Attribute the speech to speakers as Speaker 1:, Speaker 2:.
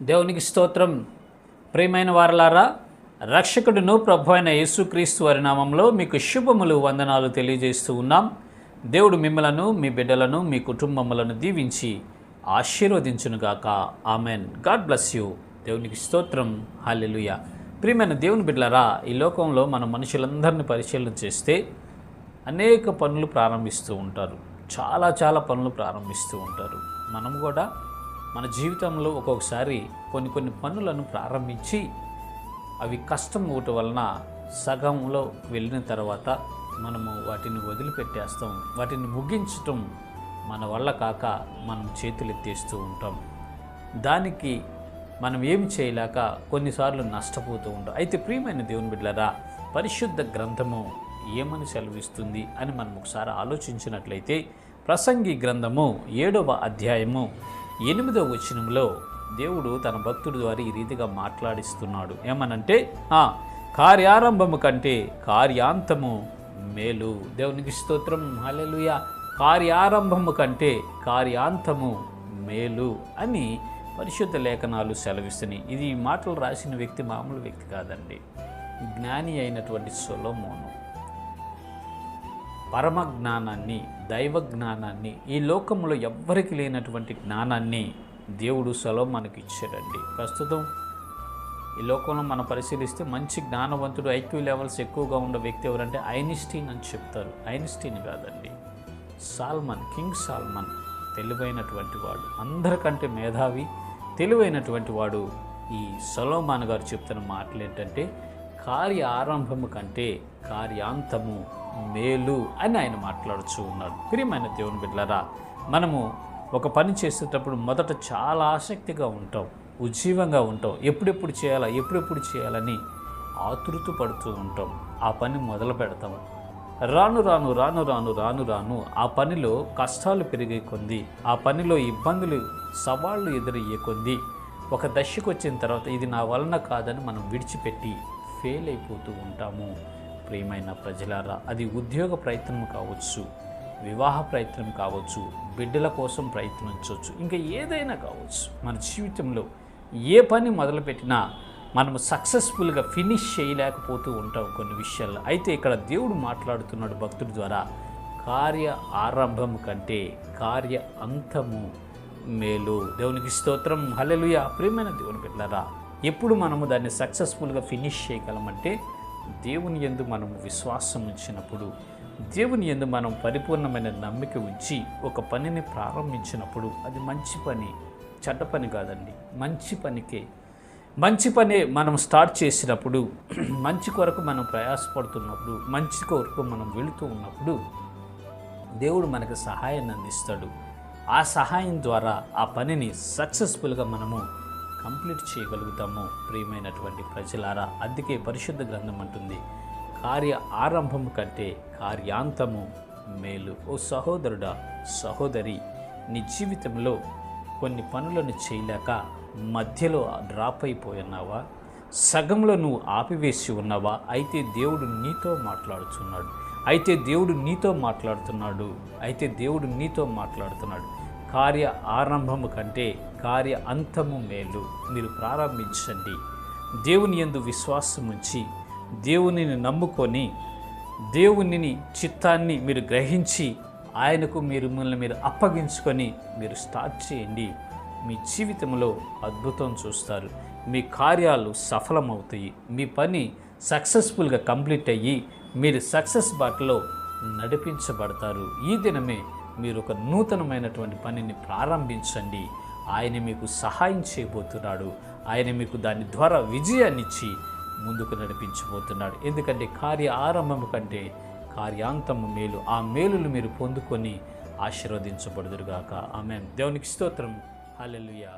Speaker 1: దేవునికి స్తోత్రం. ప్రియమైన వారలారా, రక్షకుడును ప్రభు అయిన యేసుక్రీస్తు వారి నామంలో మీకు శుభములు, వందనాలు తెలియజేస్తూ ఉన్నాం. దేవుడు మిమ్మలను, మీ బిడ్డలను, మీ కుటుంబములను దీవించి ఆశీర్వదించునుగాక. ఆమెన్. God bless you. దేవునికి స్తోత్రం. హల్లెలూయా. ప్రియమైన దేవుని బిడ్డలారా, ఈ లోకంలో మన మనుషులందరినీ పరిశీలన చేస్తే అనేక పనులు ప్రారంభిస్తూ ఉంటారు. చాలా పనులు ప్రారంభిస్తూ ఉంటారు. మనం కూడా మన జీవితంలో ఒక్కొక్కసారి కొన్ని పనులను ప్రారంభించి అవి కష్టం ఒకటి వలన సగంలో వెళ్ళిన తర్వాత మనము వాటిని వదిలిపెట్టేస్తాం. వాటిని ముగించటం మన వల్ల కాక మనం చేతులు ఎత్తేస్తూ ఉంటాం. దానికి మనం ఏమి చేయలేక కొన్నిసార్లు నష్టపోతూ ఉంటాం. అయితే ప్రియమైన దేవుని బిడ్డలారా, పరిశుద్ధ గ్రంథము ఏమని సెలవిస్తుంది అని మనం ఒకసారి ఆలోచించినట్లయితే, ప్రసంగి గ్రంథము 7వ అధ్యాయము 8వ వచనంలో దేవుడు తన భక్తుడి ద్వారా ఈ రీతిగా మాట్లాడిస్తున్నాడు. ఏమనంటే, కార్యారంభము కంటే కార్యాంతము మేలు. దేవునికి స్తోత్రం. హల్లెలూయా. కార్యారంభము కంటే కార్యాంతము మేలు అని పరిశుద్ధ లేఖనాలు సెలవిస్తున్నాయి. ఇది మాటలు రాసిన వ్యక్తి మామూలు వ్యక్తి కాదండి. జ్ఞాని అయినటువంటి సొలొమోను పరమ జ్ఞానాన్ని, దైవ జ్ఞానాన్ని, ఈ లోకంలో ఎవ్వరికి లేనటువంటి జ్ఞానాన్ని దేవుడు సొలొమోనుకి ఇచ్చాడండి. ప్రస్తుతం ఈ లోకంలో మనం పరిశీలిస్తే మంచి జ్ఞానవంతుడు, ఐక్యూ లెవెల్స్ ఎక్కువగా ఉన్న వ్యక్తి ఎవరంటే ఐన్స్టీన్ అని చెప్తారు. ఐన్స్టీన్ కాదండి, కింగ్ సాల్మన్ తెలివైనటువంటి వాడు, అందరికంటే మేధావి, తెలివైనటువంటి వాడు. ఈ సొలొమోను గారు చెప్తున్న మాటలు ఏంటంటే, కార్య ఆరంభము కంటే కార్యాంతము మేలు అని ఆయన మాట్లాడుతూ ఉన్నాడు. ప్రియమైన దేవుని బిడ్డలారా, మనము ఒక పని చేసేటప్పుడు మొదట చాలా ఆసక్తిగా ఉంటాం, ఉజ్జీవంగా ఉంటాం. ఎప్పుడెప్పుడు చేయాలని ఆతృత పడుతూ ఉంటాం. ఆ పని మొదలు పెడతాం. రాను ఆ పనిలో కష్టాలు పెరిగే కొద్దీ, ఆ పనిలో ఇబ్బందులు, సవాళ్ళు ఎదురయ్యే కొద్దీ ఒక దశకు వచ్చిన తర్వాత ఇది నా వలన కాదని మనం విడిచిపెట్టి ఫెయిల్ అయిపోతూ ఉంటాము. ప్రియమైన ప్రజలారా, అది ఉద్యోగ ప్రయత్నం కావచ్చు, వివాహ ప్రయత్నం కావచ్చు, బిడ్డల కోసం ప్రయత్నించవచ్చు, ఇంకా ఏదైనా కావచ్చు. మన జీవితంలో ఏ పని మొదలుపెట్టినా మనము సక్సెస్ఫుల్గా ఫినిష్ చేయలేకపోతూ ఉంటాం కొన్ని విషయాల్లో. అయితే ఇక్కడ దేవుడు మాట్లాడుతున్నాడు భక్తుడి ద్వారా, కార్య ఆరంభం కంటే కార్య అంతము మేలు. దేవునికి స్తోత్రం. హల్లెలూయా. ప్రియమైన దేవుని బిడ్డలారా, ఎప్పుడు మనము దాన్ని సక్సెస్ఫుల్గా ఫినిష్ చేయగలమంటే దేవుని యందు మనము విశ్వాసం ఉంచినప్పుడు, దేవుని యందు మనం పరిపూర్ణమైన నమ్మిక ఉంచి ఒక పనిని ప్రారంభించినప్పుడు, అది మంచి పని, చెడ్డ పని కాదండి, మంచి పనే మనం స్టార్ట్ చేసినప్పుడు, మంచి కొరకు మనం ప్రయాసపడుతున్నప్పుడు, మంచి కొరకు మనం వెళుతూ ఉన్నప్పుడు దేవుడు మనకు సహాయాన్ని అందిస్తాడు. ఆ సహాయం ద్వారా ఆ పనిని సక్సెస్ఫుల్గా మనము కంప్లీట్ చేయగలుగుతాము. ప్రియమైనటువంటి ప్రజలారా, అందుకే పరిశుద్ధ గ్రంథం అంటుంది, కార్య ఆరంభము కంటే కార్యాంతము మేలు. ఓ సహోదరుడా, సహోదరి, నీ జీవితంలో కొన్ని పనులను చేయలేక మధ్యలో డ్రాప్ అయిపోయినావా? సగంలో నువ్వు ఆపివేసి ఉన్నావా? అయితే దేవుడు నీతో మాట్లాడుతున్నాడు. కార్య ఆరంభము కంటే కార్య అంతము మేలు. మీరు ప్రారంభించండి. దేవుని యందు విశ్వాసం ఉంచి, దేవునిని నమ్ముకొని, దేవుని చిత్తాన్ని మీరు గ్రహించి, ఆయనకు మిమ్మల్ని మీరు అప్పగించుకొని మీరు స్టార్ట్ చేయండి. మీ జీవితంలో అద్భుతం చూస్తారు. మీ కార్యాలు సఫలమవుతాయి. మీ పని సక్సెస్ఫుల్గా కంప్లీట్ అయ్యి మీరు సక్సెస్ బాటలో నడిపించబడతారు. ఈ దినమే మీరు ఒక నూతనమైనటువంటి పనిని ప్రారంభించండి. ఆయన మీకు సహాయం చేయబోతున్నాడు. ఆయన మీకు దాని ద్వారా విజయాన్నిచ్చి ముందుకు నడిపించబోతున్నాడు. ఎందుకంటే కార్య ఆరంభము కంటే కార్యాంతము మేలు. ఆ మేలులు మీరు పొందుకొని ఆశీర్వదించబడుదురుగాక. ఆమేన్. దేవునికి స్తోత్రం. హల్లెలూయా.